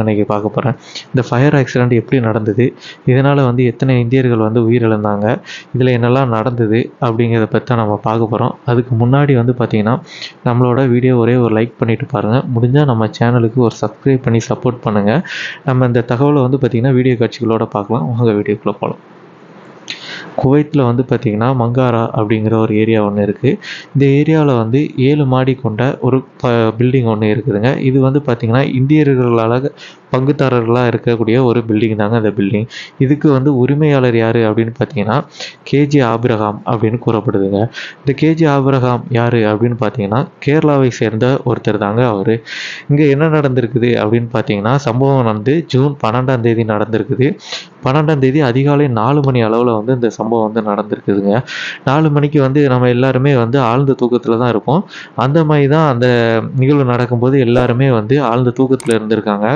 அன்றைக்கி பார்க்க போகிறேன். இந்த ஃபயர் ஆக்சிடெண்ட் எப்படி நடந்தது, இதனால் வந்து எத்தனை இந்தியர்கள் வந்து உயிரிழந்தாங்க, இதில் என்னெல்லாம் நடந்தது அப்படிங்கிறத பற்றி தான் நம்ம பார்க்க போகிறோம். அதுக்கு முன்னாடி வந்து பார்த்திங்கன்னா நம்மளோட வீடியோ ஒரே ஒரு லைக் பண்ணிவிட்டு பாருங்கள். முடிஞ்சால் நம்ம சேனலுக்கு ஒரு சப்ஸ்கிரைப் பண்ணி சப்போர்ட் பண்ணுங்கள். நம்ம இந்த தகவலை வந்து பார்த்திங்கன்னா வீடியோ காட்சிகளோடு பார்க்கலாம். வாங்க வீடியோக்குள்ளே போகலாம். குவைத்தில் வந்து பார்த்திங்கன்னா மங்காரா அப்படிங்கிற ஒரு ஏரியா ஒன்று இருக்குது. இந்த ஏரியாவில் வந்து 7 மாடி கொண்ட ஒரு பில்டிங் ஒன்று இருக்குதுங்க. இது வந்து பார்த்திங்கன்னா இந்தியர்களால் பங்குதாரர்களாக இருக்கக்கூடிய ஒரு பில்டிங் தாங்க இந்த பில்டிங். இதுக்கு வந்து உரிமையாளர் யார் அப்படின்னு பார்த்தீங்கன்னா கேஜே ஆபிரகாம் அப்படின்னு கூறப்படுதுங்க. இந்த கேஜே ஆபிரகாம் யார் அப்படின்னு பார்த்தீங்கன்னா கேரளாவை சேர்ந்த ஒருத்தர் தாங்க அவர். இங்கே என்ன நடந்திருக்குது அப்படின்னு பார்த்தீங்கன்னா சம்பவம் வந்து ஜூன் 12ஆம் தேதி நடந்திருக்குது. 12ஆம் தேதி அதிகாலை 4 மணி அளவில் வந்து இந்த சம்பவம் வந்து நடந்திருக்குதுங்க. 4 மணிக்கு வந்து நம்ம எல்லாருமே வந்து ஆழ்ந்த தூக்கத்தில் தான் இருப்போம். அந்த மாதிரி தான் அந்த நிகழ்வு நடக்கும்போது எல்லாருமே வந்து ஆழ்ந்த தூக்கத்தில் இருந்திருக்காங்க.